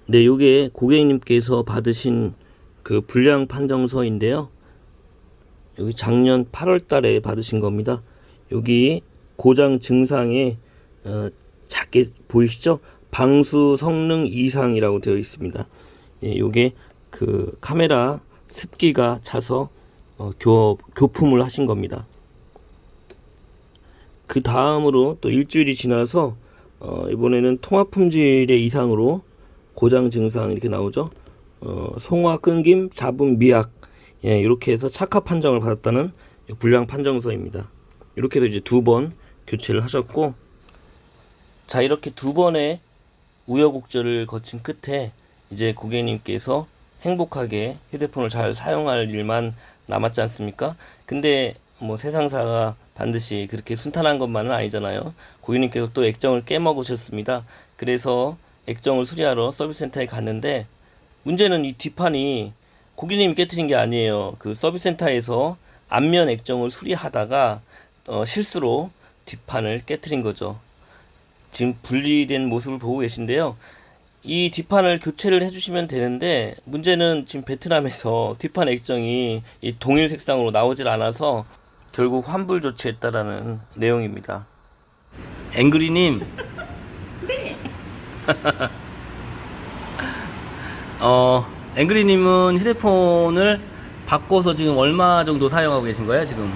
네, 요게 고객님께서 받으신 그 불량 판정서인데요. 여기 작년 8월 달에 받으신 겁니다. 여기 고장 증상에 작게 보이시죠? 방수 성능 이상이라고 되어 있습니다. 예, 요게 그 카메라 습기가 차서 교품을 하신 겁니다. 그 다음으로 또 일주일이 지나서 이번에는 통화 품질의 이상으로 고장 증상 이렇게 나오죠. 송화 끊김 잡음 미약, 예, 이렇게 해서 착화 판정을 받았다는 불량 판정서입니다. 이렇게 해서 이제 2번 교체를 하셨고, 자, 이렇게 2번의 우여곡절을 거친 끝에 이제 고객님께서 행복하게 휴대폰을 잘 사용할 일만 남았지 않습니까? 근데 뭐 세상사가 반드시 그렇게 순탄한 것만은 아니잖아요. 고객님께서 또 액정을 깨먹으셨습니다. 그래서 액정을 수리하러 서비스센터에 갔는데, 문제는 이 뒷판이 고객님이 깨트린 게 아니에요. 그 서비스센터에서 앞면 액정을 수리하다가 실수로 뒷판을 깨트린 거죠. 지금 분리된 모습을 보고 계신데요. 이 뒷판을 교체를 해주시면 되는데, 문제는 지금 베트남에서 뒷판 액정이 이 동일 색상으로 나오질 않아서 결국 환불 조치했다라는 내용입니다. 앵그리님. 네. 앵그리님은 휴대폰을 바꿔서 지금 얼마 정도 사용하고 계신 거예요, 지금?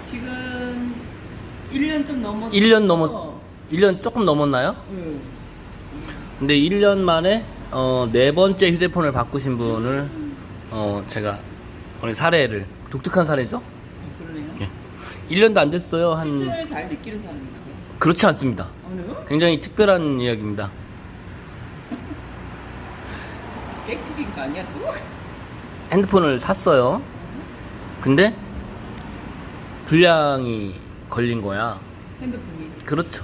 지금 1년 좀 넘었어. 1년 조금 넘었나요? 응. 근데 1년 만에 네 번째 휴대폰을 바꾸신 분을 제가 오늘 사례를, 독특한 사례죠? 그러네요. 예. 1년도 안 됐어요. 한 실증을 잘 느끼는 사람인가요? 그렇지 않습니다. 어느? 굉장히 특별한 이야기입니다. 깨끗인 거 아니야 또? 핸드폰을 샀어요. 근데 불량이 걸린 거야. 핸드폰이. 그렇죠.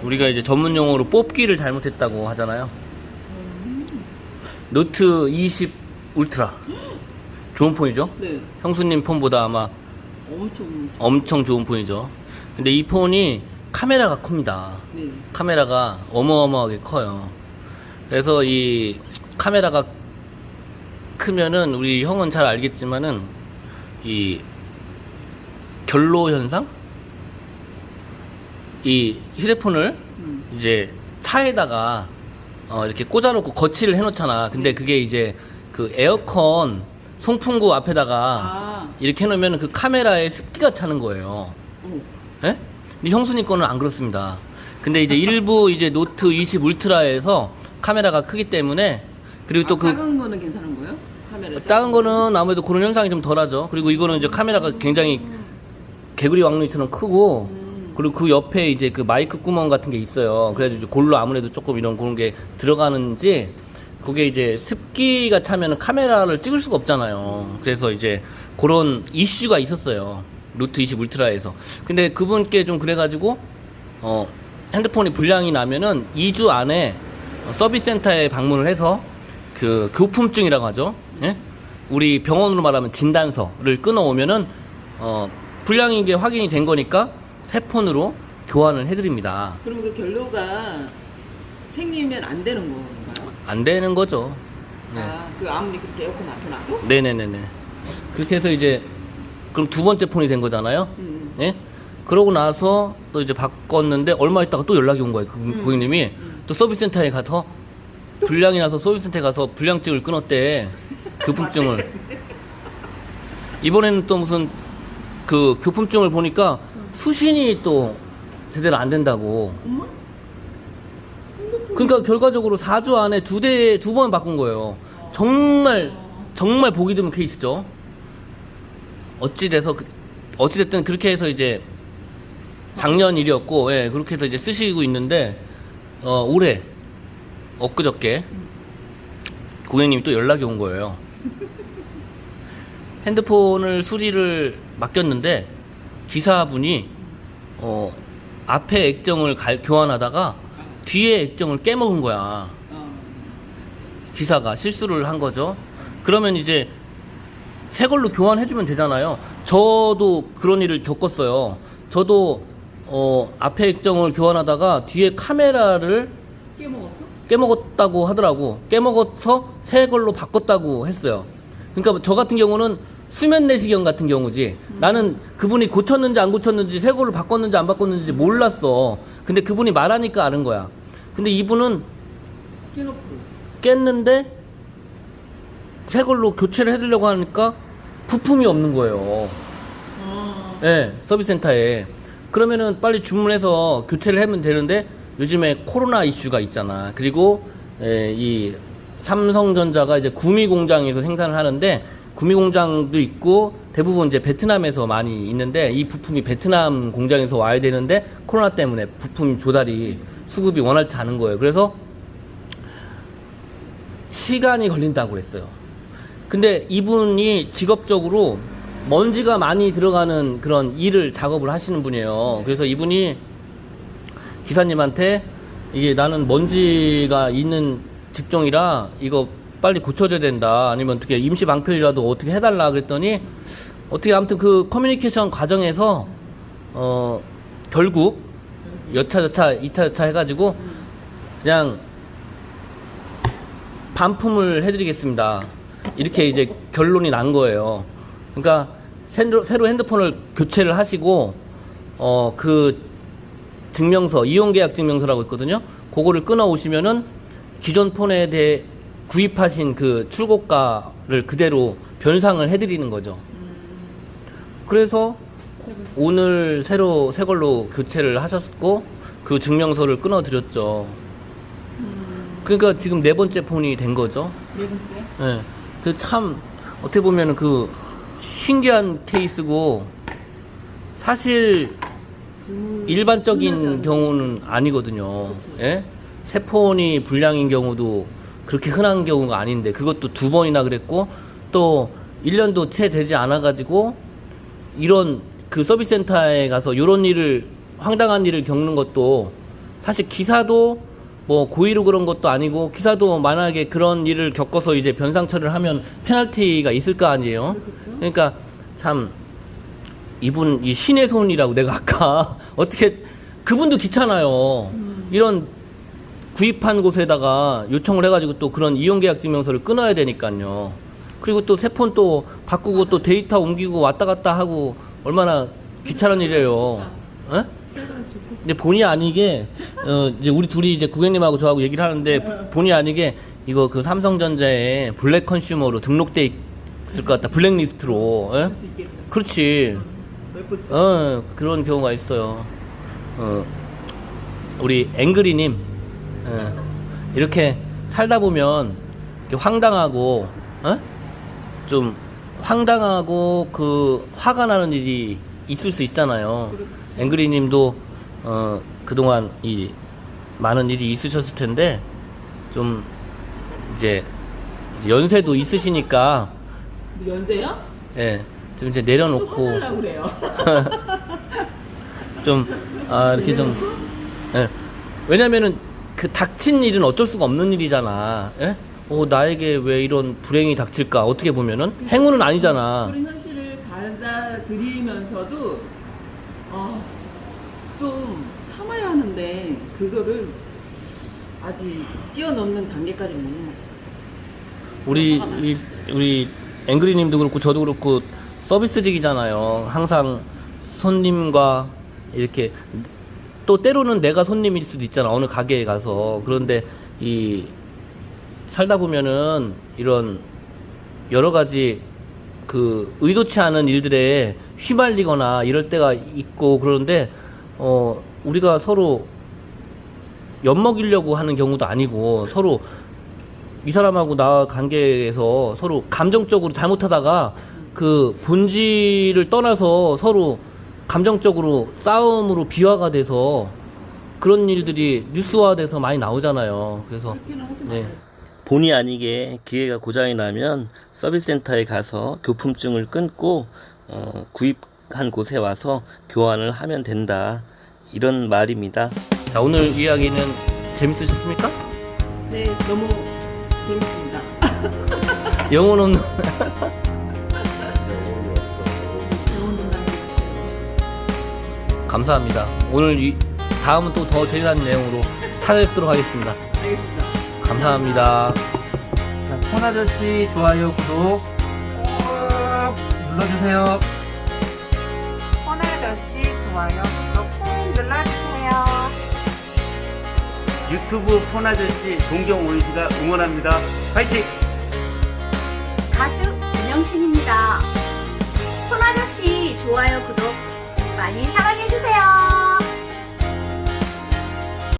우리가 이제 전문 용어로 뽑기를 잘못했다고 하잖아요. 노트 20 울트라. 좋은 폰이죠? 네. 형수님 폰보다 아마 엄청 좋은 폰이죠. 근데 이 폰이 카메라가 큽니다. 네. 카메라가 어마어마하게 커요. 그래서 이 카메라가 크면은 우리 형은 잘 알겠지만은 이 결로 현상? 이 휴대폰을 이제 차에다가 이렇게 꽂아놓고 거치를 해놓잖아. 근데 그게 이제 그 에어컨 송풍구 앞에다가 이렇게 해놓으면 그 카메라에 습기가 차는 거예요. 예? 근데 형수님 거는 안 그렇습니다. 근데 이제 일부 이제 노트 20 울트라에서 카메라가 크기 때문에, 그리고 또 작은 거는 괜찮은 거예요? 카메라 작은 거는 아무래도 그런 현상이 좀 덜하죠. 그리고 이거는 이제 카메라가 굉장히 개구리 왕눈이처럼 크고, 그리고 그 옆에 이제 그 마이크 구멍 같은 게 있어요. 그래서 이제 골로 아무래도 조금 이런 그런 게 들어가는지, 그게 이제 습기가 차면은 카메라를 찍을 수가 없잖아요. 그래서 이제 그런 이슈가 있었어요. 노트 20 울트라에서. 근데 그분께 좀 그래가지고, 핸드폰이 불량이 나면은 2주 안에 서비스 센터에 방문을 해서 그 교품증이라고 하죠. 예? 우리 병원으로 말하면 진단서를 끊어오면은 불량인 게 확인이 된 거니까 새 폰으로 교환을 해드립니다. 그럼 그 결로가 생기면 안 되는 건가요? 안 되는 거죠. 네. 그 아무리 그렇게 에어컨 앞에 놔도? 네네네네. 그렇게 해서 이제 그럼 두 번째 폰이 된 거잖아요. 예? 그러고 나서 또 이제 바꿨는데 얼마 있다가 또 연락이 온 거예요. 그 고객님이 또 서비스 센터에 가서 불량이 나서 서비스 센터에 가서 불량증을 끊었대. 교품증을. 이번에는 또 무슨 그 교품증을 보니까 수신이 또 제대로 안 된다고. 그러니까 결과적으로 4주 안에 두 번 바꾼 거예요. 정말 보기 드문 케이스죠. 어찌됐든 그렇게 해서 이제 작년 일이었고, 예, 그렇게 해서 이제 쓰시고 있는데, 올해, 엊그저께, 고객님이 또 연락이 온 거예요. 핸드폰을 수리를 맡겼는데, 기사분이, 앞에 액정을 교환하다가, 뒤에 액정을 깨먹은 거야. 기사가 실수를 한 거죠. 그러면 이제, 새 걸로 교환해주면 되잖아요. 저도 그런 일을 겪었어요. 저도 앞에 액정을 교환하다가 뒤에 카메라를 깨먹었다고 하더라고. 깨먹어서 새 걸로 바꿨다고 했어요. 그러니까 저 같은 경우는 수면 내시경 같은 경우지. 나는 그분이 고쳤는지 안 고쳤는지 새 걸로 바꿨는지 안 바꿨는지 몰랐어. 근데 그분이 말하니까 아는 거야. 근데 이분은 깨놓고. 깼는데 새 걸로 교체를 해드리려고 하니까 부품이 없는 거예요. 네, 서비스 센터에. 그러면은 빨리 주문해서 교체를 하면 되는데 요즘에 코로나 이슈가 있잖아. 그리고 이 삼성전자가 이제 구미 공장에서 생산을 하는데 구미 공장도 있고 대부분 이제 베트남에서 많이 있는데 이 부품이 베트남 공장에서 와야 되는데 코로나 때문에 부품 조달이 수급이 원활치 않은 거예요. 그래서 시간이 걸린다고 그랬어요. 근데 이분이 직업적으로 먼지가 많이 들어가는 그런 일을 작업을 하시는 분이에요. 그래서 이분이 기사님한테 이게 나는 먼지가 있는 직종이라 이거 빨리 고쳐줘야 된다. 아니면 어떻게 임시 방편이라도 어떻게 해달라 그랬더니 어떻게 아무튼 그 커뮤니케이션 과정에서 결국 여차 저차 2차 저차 해가지고 그냥 반품을 해드리겠습니다. 이렇게 이제 결론이 난 거예요. 그러니까 새로 핸드폰을 교체를 하시고 그 증명서, 이용계약 증명서라고 있거든요. 그거를 끊어 오시면은 기존 폰에 대해 구입하신 그 출고가를 그대로 변상을 해드리는 거죠. 그래서 오늘 새로 새 걸로 교체를 하셨고 그 증명서를 끊어 드렸죠. 그러니까 지금 네 번째 폰이 된 거죠. 네 번째? 네. 그 참 어떻게 보면은 그 신기한 케이스고 사실 일반적인 경우는 아니거든요. 예? 새 폰이 불량인 경우도 그렇게 흔한 경우가 아닌데 그것도 2번이나 그랬고 또 1년도 채 되지 않아 가지고 이런 그 서비스 센터에 가서 이런 일을 황당한 일을 겪는 것도 사실 기사도 뭐 고의로 그런 것도 아니고 기사도 만약에 그런 일을 겪어서 이제 변상 처리를 하면 페널티가 있을 거 아니에요. 그러니까 참 이분 이 신의 손이라고 내가 아까 어떻게 그분도 귀찮아요. 이런 구입한 곳에다가 요청을 해가지고 또 그런 이용계약 증명서를 끊어야 되니까요. 그리고 또 새 폰 또 바꾸고 또 데이터 옮기고 왔다 갔다 하고 얼마나 귀찮은 일이에요. 에? 근데 본의 아니게 이제 우리 둘이 이제 고객님하고 저하고 얘기를 하는데 본의 아니게 이거 그 삼성전자에 블랙 컨슈머로 등록돼 있을 것 같다. 블랙리스트로. 에? 그렇지. 몇 번째? 그런 경우가 있어요. 우리 앵그리님 이렇게 살다 보면 이렇게 황당하고 좀 황당하고 그 화가 나는 일이 있을 수 있잖아요. 앵그리님도 그동안 이 많은 일이 있으셨을 텐데 좀 이제 연세도 있으시니까 연세요? 예, 좀 이제 또 내려놓고 화내려고 그래요. 좀 이렇게 좀 예. 왜냐면은 그 닥친 일은 어쩔 수가 없는 일이잖아. 예? 나에게 왜 이런 불행이 닥칠까? 어떻게 보면은 행운은 아니잖아. 그런 현실을 받아들이면서도 좀 참아야 하는데 그거를 아직 뛰어넘는 단계까지 못 넘어. 우리 앵그리님도 그렇고 저도 그렇고 서비스직이잖아요. 항상 손님과 이렇게 또 때로는 내가 손님일 수도 있잖아. 어느 가게에 가서. 그런데 이 살다 보면은 이런 여러 가지 그 의도치 않은 일들에 휘말리거나 이럴 때가 있고 그런데 우리가 서로 엿먹이려고 하는 경우도 아니고 서로 이 사람하고 나 관계에서 서로 감정적으로 잘못하다가 그 본질을 떠나서 서로 감정적으로 싸움으로 비화가 돼서 그런 일들이 뉴스화돼서 많이 나오잖아요. 그래서 그렇게는 하지 네. 말아요. 본의 아니게 기회가 고장이 나면 서비스 센터에 가서 교품증을 끊고 구입한 곳에 와서 교환을 하면 된다. 이런 말입니다. 자, 오늘 이야기는 재밌으셨습니까? 네, 너무 재밌습니다. 영혼 없는 좋은 농담 해주세요. 감사합니다. 오늘 다음은 또 더 재미난 내용으로 찾아뵙도록 하겠습니다. 알겠습니다. 감사합니다. 자, 폰아저씨 좋아요, 구독 꼭 눌러주세요. 폰아저씨 좋아요 구독 꼭 눌러주세요. 유튜브 폰아저씨 동경 오이시가 응원합니다. 파이팅! 가수 윤영신입니다.